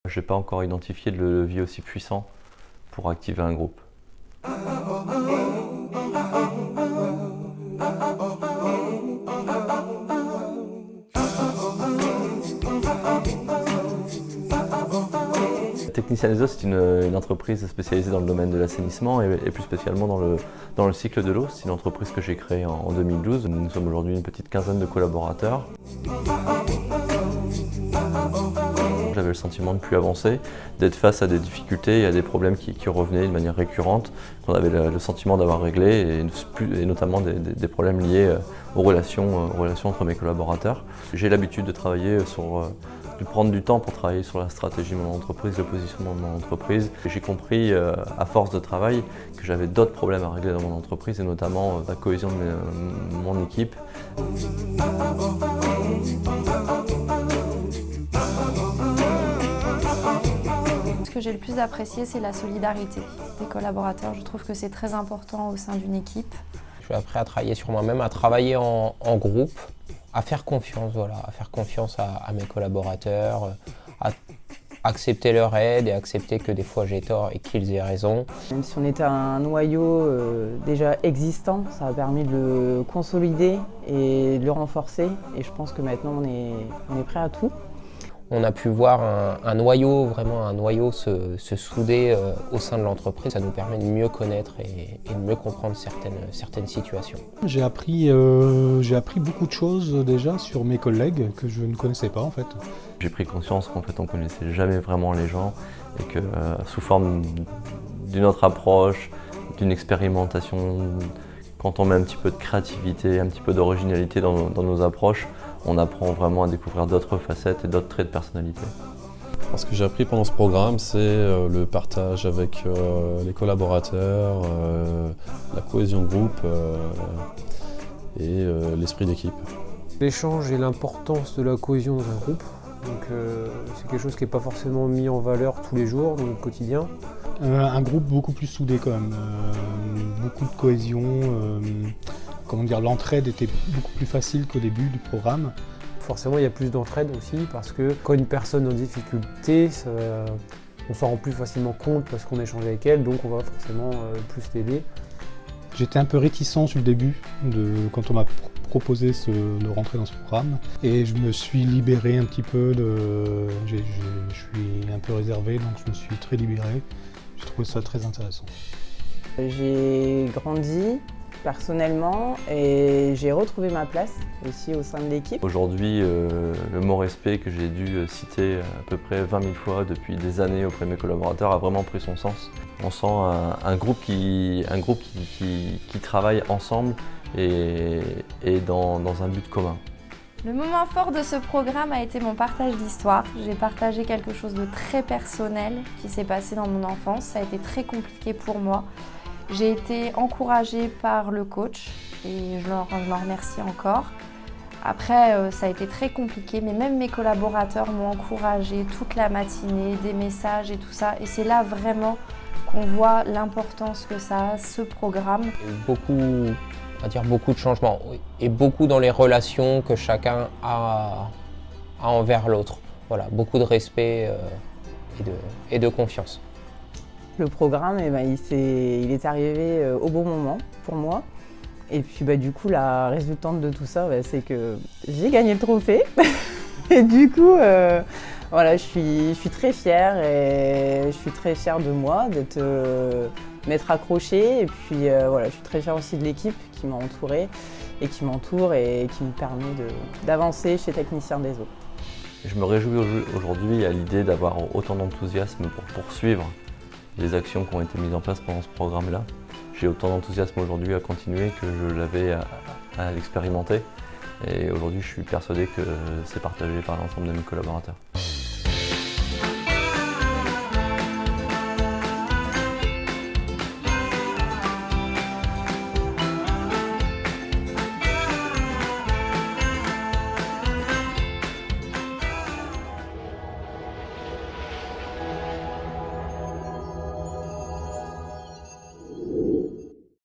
Je n'ai pas encore identifié de levier aussi puissant pour activer un groupe. Techniciens des eaux, c'est une entreprise spécialisée dans le domaine de l'assainissement et plus spécialement dans le cycle de l'eau. C'est une entreprise que j'ai créée en 2012. Nous sommes aujourd'hui une petite quinzaine de collaborateurs. J'avais le sentiment de ne plus avancer, d'être face à des difficultés et à des problèmes qui revenaient de manière récurrente, qu'on avait le sentiment d'avoir réglé, et notamment des problèmes liés aux relations entre mes collaborateurs. J'ai l'habitude de travailler de prendre du temps pour travailler sur la stratégie de mon entreprise, le positionnement de mon entreprise. J'ai compris à force de travail que j'avais d'autres problèmes à régler dans mon entreprise et notamment la cohésion de mon équipe. Ce que j'ai le plus apprécié, c'est la solidarité des collaborateurs. Je trouve que c'est très important au sein d'une équipe. J'ai appris à travailler sur moi-même, à travailler en groupe, à faire confiance, à faire confiance à mes collaborateurs, à accepter leur aide et accepter que des fois j'ai tort et qu'ils aient raison. Même si on était un noyau déjà existant, ça a permis de le consolider et de le renforcer. Et je pense que maintenant on est prêt à tout. On a pu voir un noyau se souder au sein de l'entreprise. Ça nous permet de mieux connaître et de mieux comprendre certaines situations. J'ai appris beaucoup de choses déjà sur mes collègues que je ne connaissais pas en fait. J'ai pris conscience qu'en fait on ne connaissait jamais vraiment les gens et que sous forme d'une autre approche, d'une expérimentation, quand on met un petit peu de créativité, un petit peu d'originalité dans nos approches, on apprend vraiment à découvrir d'autres facettes et d'autres traits de personnalité. Ce que j'ai appris pendant ce programme, c'est le partage avec les collaborateurs, la cohésion de groupe et l'esprit d'équipe. L'échange et l'importance de la cohésion dans un groupe, c'est quelque chose qui n'est pas forcément mis en valeur tous les jours dans le quotidien. Un groupe beaucoup plus soudé quand même, beaucoup de cohésion. L'entraide était beaucoup plus facile qu'au début du programme. Forcément, il y a plus d'entraide aussi parce que quand une personne est en difficulté, on s'en rend plus facilement compte parce qu'on échange avec elle, donc on va forcément plus l'aider. J'étais un peu réticent sur le début quand on m'a proposé de rentrer dans ce programme et je me suis libéré un petit peu. Je suis un peu réservé, donc je me suis très libéré. J'ai trouvé ça très intéressant. J'ai grandi personnellement et j'ai retrouvé ma place aussi au sein de l'équipe. Aujourd'hui, le mot respect que j'ai dû citer à peu près 20 000 fois depuis des années auprès de mes collaborateurs a vraiment pris son sens. On sent un groupe qui travaille ensemble et dans un but commun. Le moment fort de ce programme a été mon partage d'histoire. J'ai partagé quelque chose de très personnel qui s'est passé dans mon enfance. Ça a été très compliqué pour moi. J'ai été encouragée par le coach et je l'en remercie encore. Après, ça a été très compliqué, mais même mes collaborateurs m'ont encouragée toute la matinée, des messages et tout ça. Et c'est là vraiment qu'on voit l'importance que ça a, ce programme. Beaucoup de changements et beaucoup dans les relations que chacun a envers l'autre. Voilà, beaucoup de respect et de confiance. Le programme, il est arrivé au bon moment pour moi. Et puis du coup, la résultante de tout ça, c'est que j'ai gagné le trophée. Et du coup, je suis très fière et je suis très fière de moi, m'être accrochée. Et puis je suis très fière aussi de l'équipe qui m'a entourée et qui m'entoure et qui me permet d'avancer chez Techniciens des eaux. Je me réjouis aujourd'hui à l'idée d'avoir autant d'enthousiasme pour poursuivre les actions qui ont été mises en place pendant ce programme-là. J'ai autant d'enthousiasme aujourd'hui à continuer que je l'avais à l'expérimenter. Et aujourd'hui, je suis persuadé que c'est partagé par l'ensemble de mes collaborateurs.